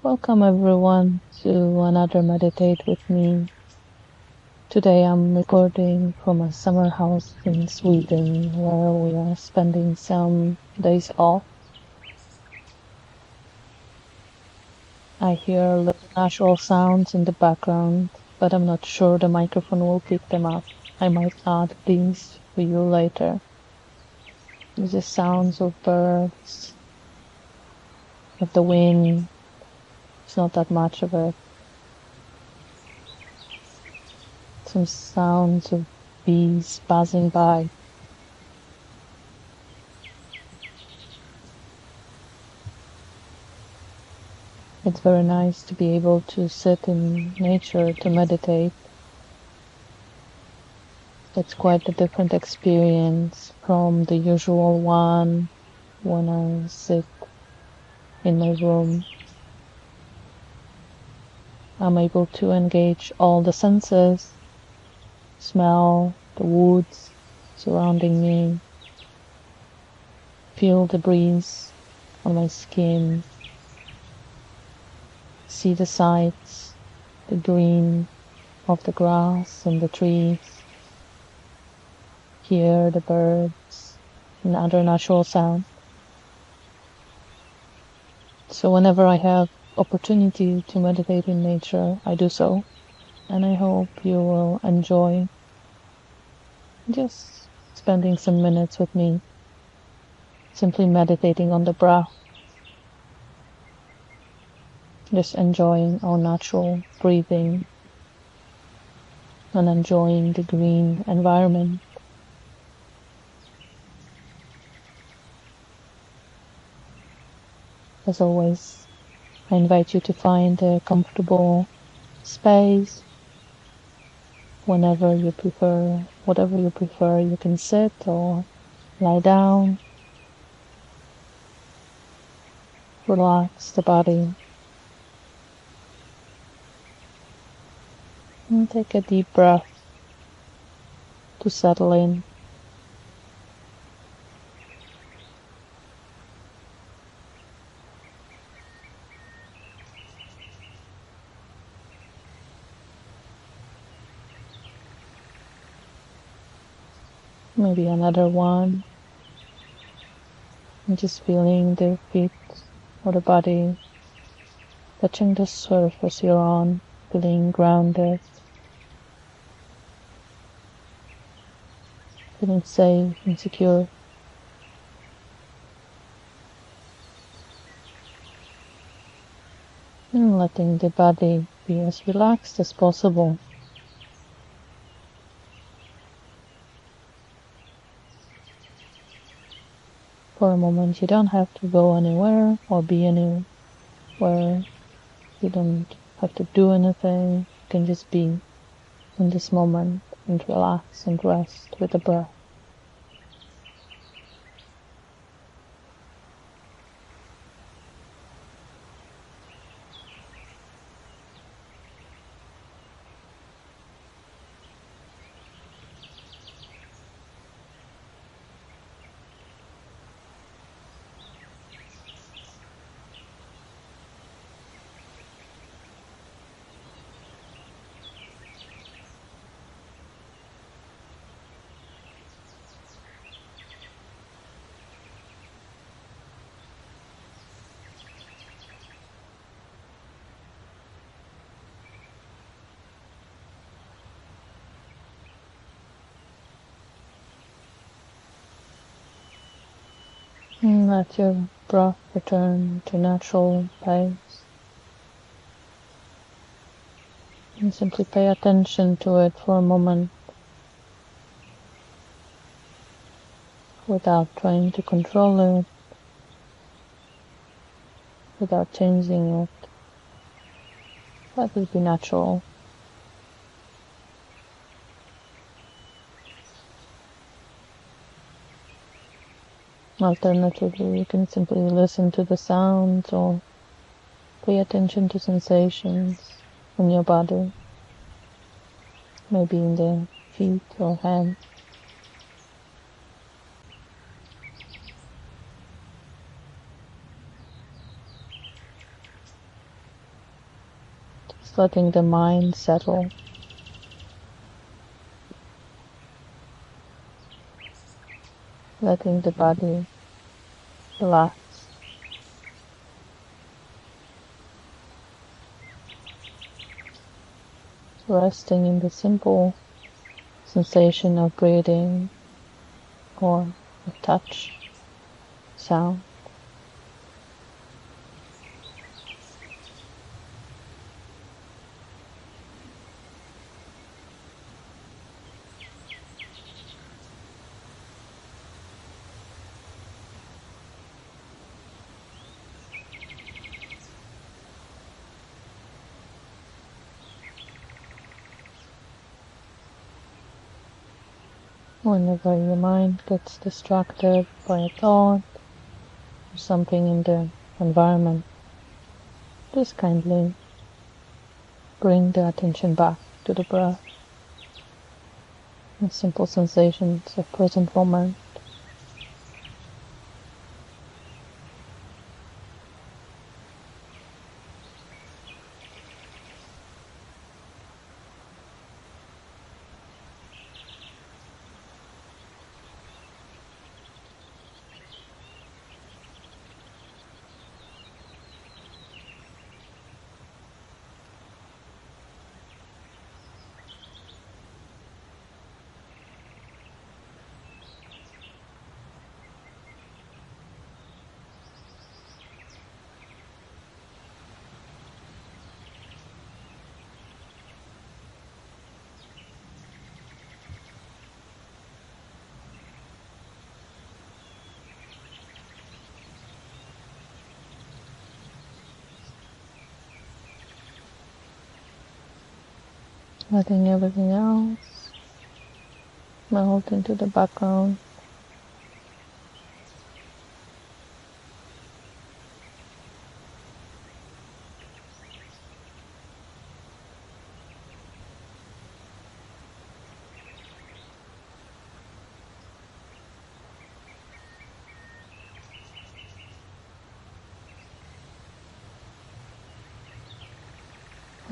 Welcome everyone to another Meditate with me. Today I'm recording from a summer house in Sweden where we are spending some days off. I hear little natural sounds in the background, but I'm not sure the microphone will pick them up. I might add these for you later. This is sounds of birds, of the wind. It's not that much of it. Some sounds of bees buzzing by. It's very nice to be able to sit in nature to meditate. It's quite a different experience from the usual one when I sit in my room. I'm able to engage all the senses, smell the woods surrounding me, feel the breeze on my skin, see the sights, the green of the grass and the trees, hear the birds and other natural sounds. So whenever I have opportunity to meditate in nature, I do so. And I hope you will enjoy just spending some minutes with me, simply meditating on the breath, just enjoying our natural breathing and enjoying the green environment. As always, I invite you to find a comfortable space. Whenever you prefer, whatever you prefer, you can sit or lie down. Relax the body. And take a deep breath to settle in. Maybe another one. And just feeling the feet or the body touching the surface you're on, feeling grounded, feeling safe and secure. And letting the body be as relaxed as possible. For a moment, you don't have to go anywhere or be anywhere. You don't have to do anything. You can just be in this moment and relax and rest with the breath. And let your breath return to natural pace. And simply pay attention to it for a moment without trying to control it, without changing it. Let it be natural. Alternatively, you can simply listen to the sounds or pay attention to sensations in your body, maybe in the feet or hands. Just letting the mind settle, letting the body relax, resting in the simple sensation of breathing or of touch, sound. Whenever your mind gets distracted by a thought or something in the environment, just kindly bring the attention back to the breath and simple sensations of present moment. Letting everything else melt into the background.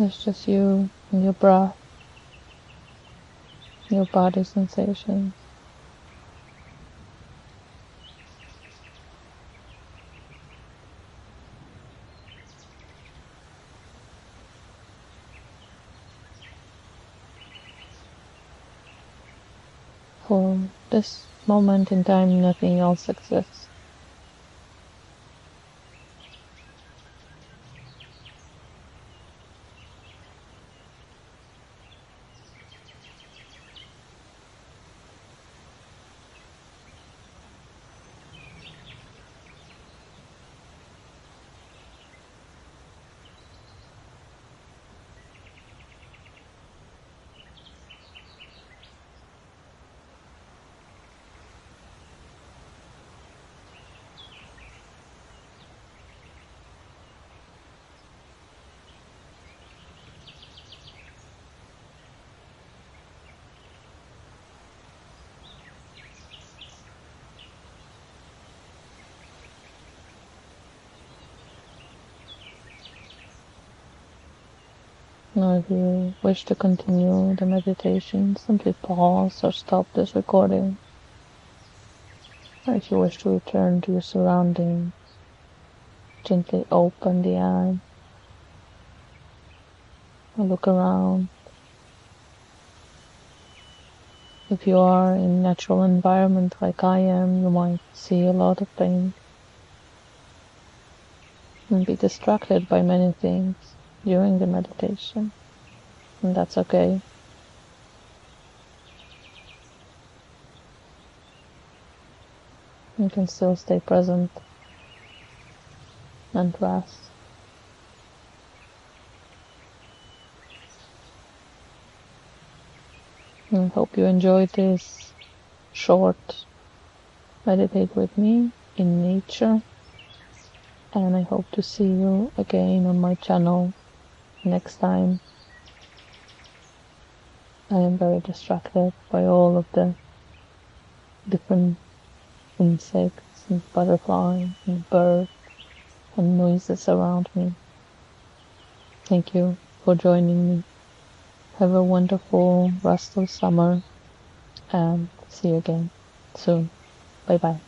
It's just you and your breath, your body sensation. For this moment in time, nothing else exists. Now, if you wish to continue the meditation, simply pause or stop this recording. Or if you wish to return to your surroundings, gently open the eye or look around. If you are in a natural environment like I am, you might see a lot of things and be distracted by many things during the meditation, and that's okay. You can still stay present and rest. I hope you enjoyed this short meditate with me in nature, and I hope to see you again on my channel next time. I am very distracted by all of the different insects and butterflies and birds and noises around me. Thank you. for joining me. Have a wonderful rest of summer and see you again soon. Bye bye.